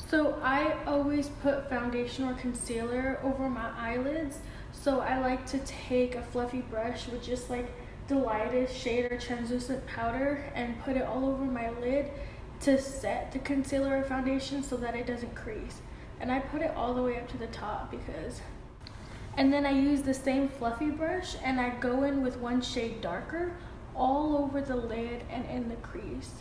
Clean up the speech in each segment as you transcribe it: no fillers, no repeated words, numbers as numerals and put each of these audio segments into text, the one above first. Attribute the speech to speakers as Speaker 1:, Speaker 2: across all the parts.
Speaker 1: So I always put foundation or concealer over my eyelids. So I like to take a fluffy brush with just like the lightest shade or translucent powder and put it all over my lid to set the concealer or foundation so that it doesn't crease. And I put it all the way up to the top and then I use the same fluffy brush and I go in with one shade darker all over the lid and in the crease.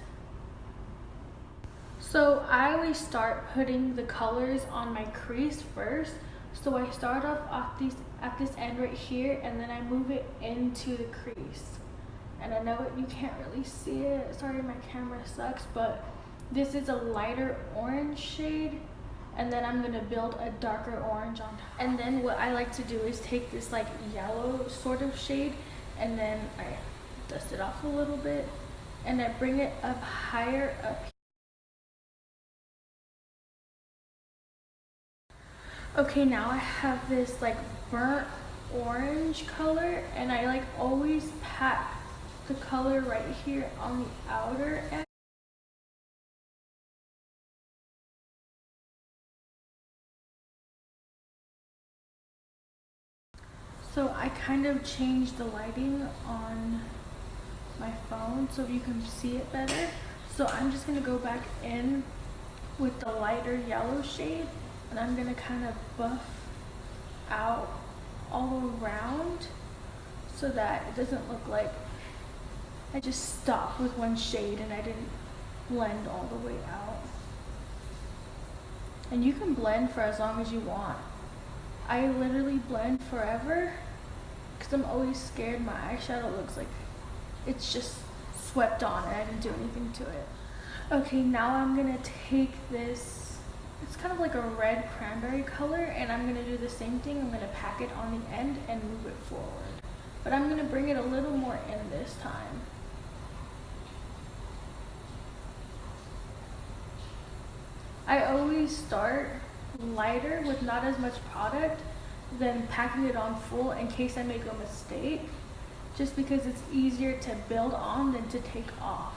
Speaker 1: So I always start putting the colors on my crease first. So I start off at this end right here, and then I move it into the crease. And I know you can't really see it. Sorry, my camera sucks, but this is a lighter orange shade. And then I'm gonna build a darker orange on top. And then what I like to do is take this like yellow sort of shade, and then I dust it off a little bit, and I bring it up higher up. Okay, now I have this like burnt orange color, and I like always pack the color right here on the outer edge. So I kind of changed the lighting on my phone so you can see it better. So I'm just gonna go back in with the lighter yellow shade, and I'm gonna kind of buff out all around so that it doesn't look like I just stopped with one shade and I didn't blend all the way out. And you can blend for as long as you want. I literally blend forever because I'm always scared my eyeshadow looks like it's just swept on and I didn't do anything to it. Okay, now I'm gonna take this, it's kind of like a red cranberry color, and I'm gonna do the same thing. I'm gonna pack it on the end and move it forward. But I'm gonna bring it a little more in this time. I always start lighter with not as much product than packing it on full in case I make a mistake, just because it's easier to build on than to take off.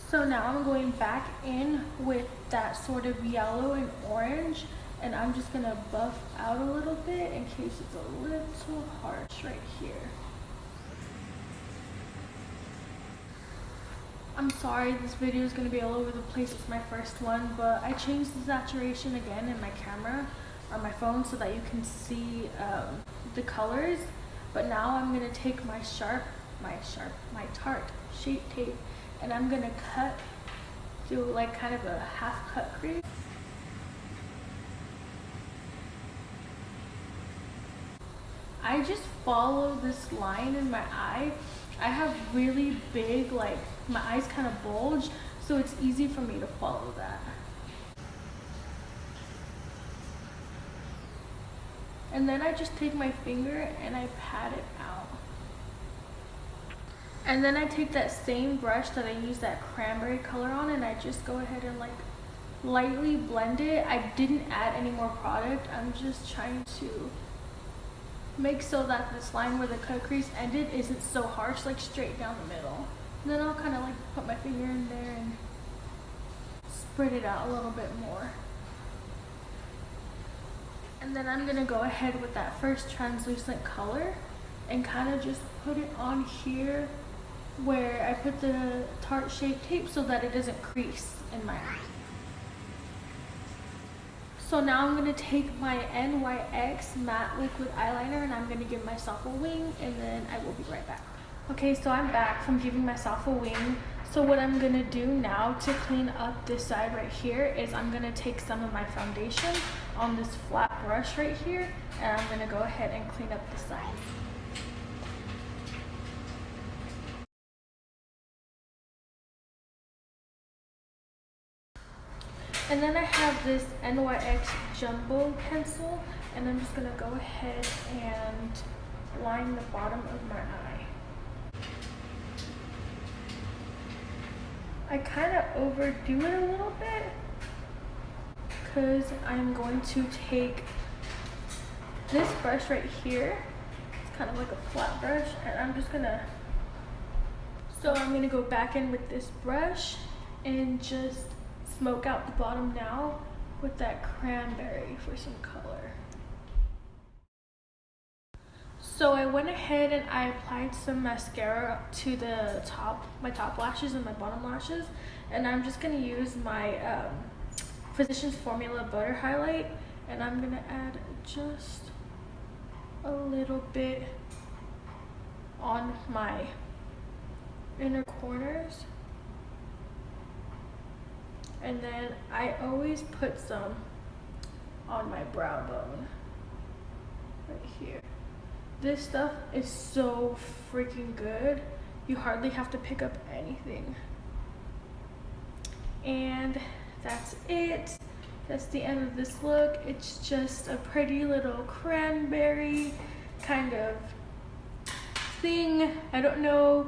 Speaker 1: So now I'm going back in with that sort of yellow and orange, and I'm just gonna buff out a little bit in case it's a little harsh right here. I'm sorry this video is going to be all over the place. It's my first one, but I changed the saturation again in my camera on my phone so that you can see the colors. But now I'm going to take my Tarte Shape Tape, and I'm going to do like kind of a half cut crease. I just follow this line in my eye. I have really big, like, my eyes kind of bulge, so it's easy for me to follow that. And then I just take my finger and I pat it out. And then I take that same brush that I used that cranberry color on, and I just go ahead and like lightly blend it. I didn't add any more product. I'm just trying to make so that this line where the cut crease ended isn't so harsh, like straight down the middle. And then I'll kind of like put my finger in there and spread it out a little bit more. And then I'm gonna go ahead with that first translucent color and kind of just put it on here where I put the Tarte Shape Tape so that it doesn't crease in my eye. So now I'm going to take my NYX matte liquid eyeliner and I'm going to give myself a wing, and then I will be right back. Okay, so I'm back from giving myself a wing. So what I'm going to do now to clean up this side right here is I'm going to take some of my foundation on this flat brush right here, and I'm going to go ahead and clean up the sides. And then I have this NYX Jumbo pencil, and I'm just gonna go ahead and line the bottom of my eye. I kind of overdo it a little bit because I'm going to take this brush right here. It's kind of like a flat brush, and I'm just gonna So I'm gonna go back in with this brush and just smoke out the bottom now with that cranberry for some color. So I went ahead and I applied some mascara to the my top lashes and my bottom lashes, and I'm just gonna use my Physicians Formula Butter Highlight, and I'm gonna add just a little bit on my inner corners, and then I always put some on my brow bone right here. This stuff is so freaking good. You hardly have to pick up anything. And that's it. That's the end of this look. It's just a pretty little cranberry kind of thing. I don't know.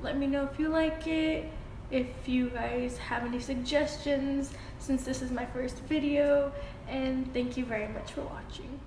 Speaker 1: Let me know if you like it. If you guys have any suggestions, since this is my first video. And thank you very much for watching.